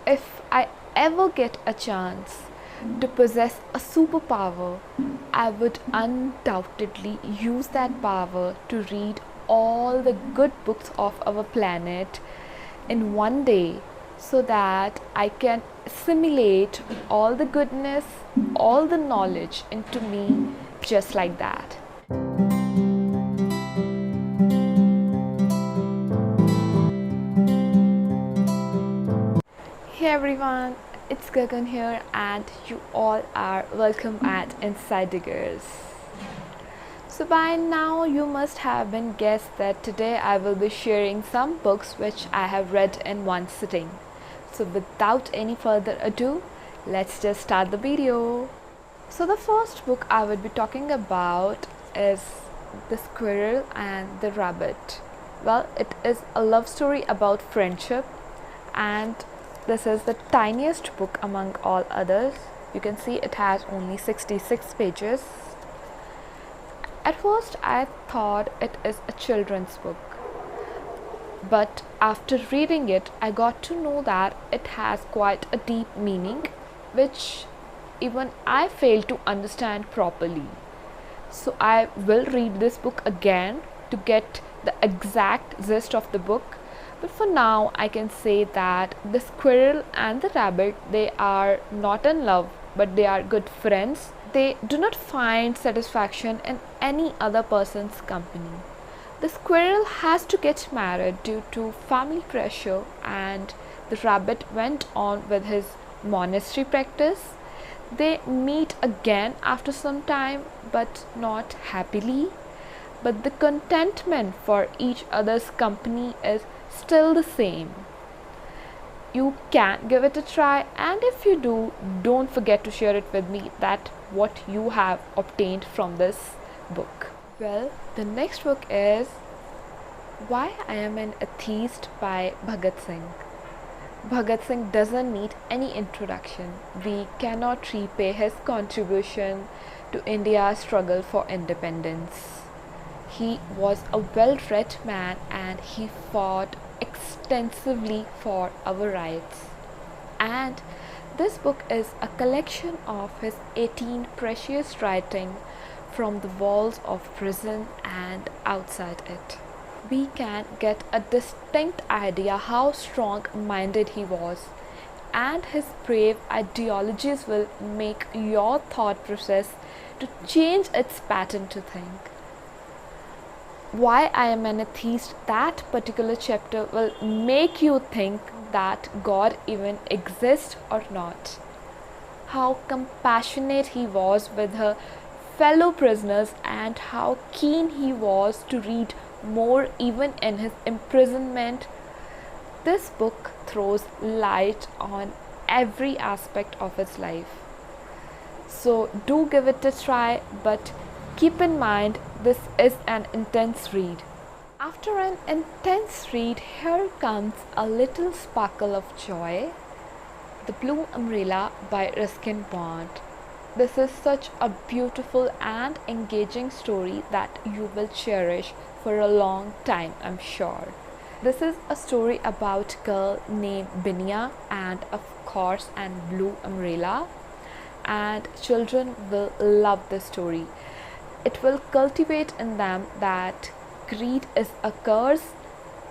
If I ever get a chance to possess a superpower, I would undoubtedly use that power to read all the good books of our planet in one day so that I can assimilate all the goodness, all the knowledge into me just like that. Hey everyone, it's Gagan here, and you all are welcome at Inside Diggers. So by now you must have been guessed that today I will be sharing some books which I have read in one sitting. So without any further ado, let's just start the video. So the first book I would be talking about is The Squirrel and the Rabbit. Well, it is a love story about friendship, and this is the tiniest book among all others. You can see it has only 66 pages. At first I thought it is a children's book, but after reading it I got to know that it has quite a deep meaning which even I failed to understand properly. So I will read this book again to get the exact gist of the book. But for now, I can say that the squirrel and the rabbit, they are not in love, but they are good friends. They do not find satisfaction in any other person's company. The squirrel has to get married due to family pressure, and the rabbit went on with his monastery practice. They meet again after some time, but not happily. But the contentment for each other's company is still the same. You can give it a try, and if you do, don't forget to share it with me that what you have obtained from this book. Well, the next book is Why I Am an Atheist by Bhagat Singh. Bhagat Singh doesn't need any introduction. We cannot repay his contribution to India's struggle for independence. He was a well-read man, and he fought extensively for our rights. And this book is a collection of his 18 precious writings from the walls of prison and outside it. We can get a distinct idea how strong-minded he was, and his brave ideologies will make your thought process to change its pattern to think. Why I Am an Atheist, that particular chapter will make you think that God even exists or not. How compassionate he was with her fellow prisoners, and how keen he was to read more even in his imprisonment. This book throws light on every aspect of his life. So do give it a try, but keep in mind this is an intense read. After an intense read, here comes a little sparkle of joy. The Blue Umbrella by Ruskin Bond. This is such a beautiful and engaging story that you will cherish for a long time, I'm sure. This is a story about a girl named Binia and of course an blue umbrella, and children will love this story. It will cultivate in them that greed is a curse,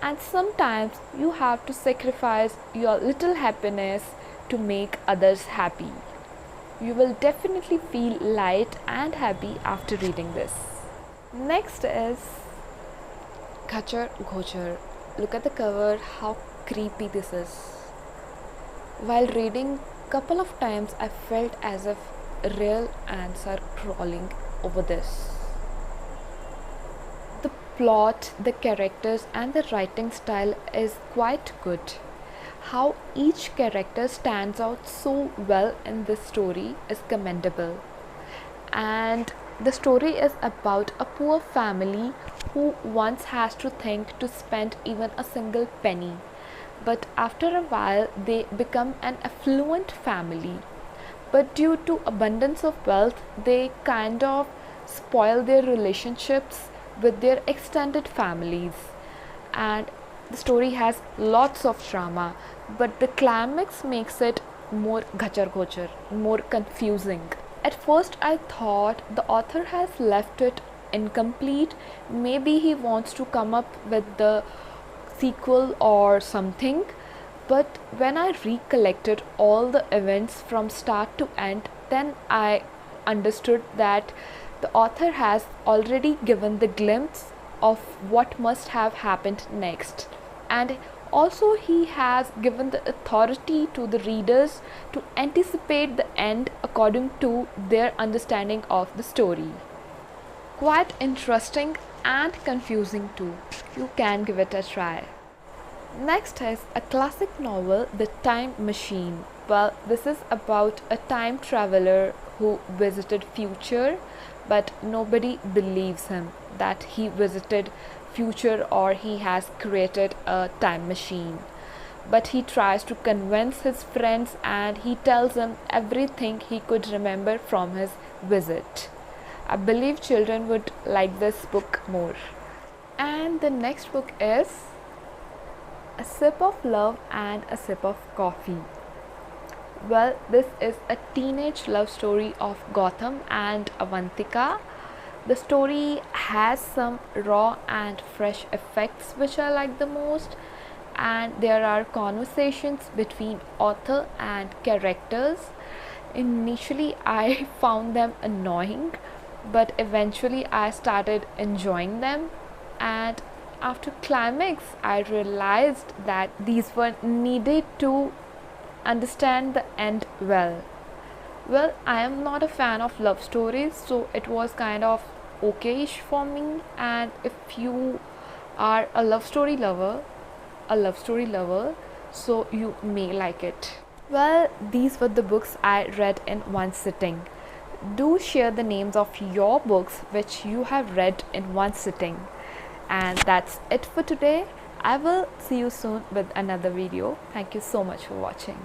and sometimes you have to sacrifice your little happiness to make others happy. You will definitely feel light and happy after reading this. Next is Khachar Ghochar. Look at the cover, how creepy this is. While reading couple of times, I felt as if real ants are crawling over this. The plot, the characters and the writing style is quite good. How each character stands out so well in this story is commendable. And the story is about a poor family who once has to think to spend even a single penny. But after a while they become an affluent family. But due to abundance of wealth, they kind of spoil their relationships with their extended families. And The story has lots of drama, but the climax makes it more ghachar ghochar, more confusing. At first, I thought the author has left it incomplete. Maybe he wants to come up with the sequel or something. But when I recollected all the events from start to end, then I understood that the author has already given the glimpse of what must have happened next. And also, he has given the authority to the readers to anticipate the end according to their understanding of the story. Quite interesting and confusing too. You can give it a try. Next is a classic novel, The Time Machine. Well, this is about a time traveler who visited future, but nobody believes him that he visited future or he has created a time machine. But he tries to convince his friends and he tells them everything he could remember from his visit. I believe children would like this book more. And the next book is A Sip of Love and a Sip of Coffee. Well, this is a teenage love story of Gotham and Avantika. The story has some raw and fresh effects which I like the most, and there are conversations between author and characters. Initially, I found them annoying, but eventually I started enjoying them, and after climax I realized that these were needed to understand the end well. Well, I am not a fan of love stories, so it was kind of okayish for me. And if you are a love story lover, so you may like it. Well, these were the books I read in one sitting. Do share the names of your books which you have read in one sitting. And that's it for today. I will see you soon with another video. Thank you so much for watching.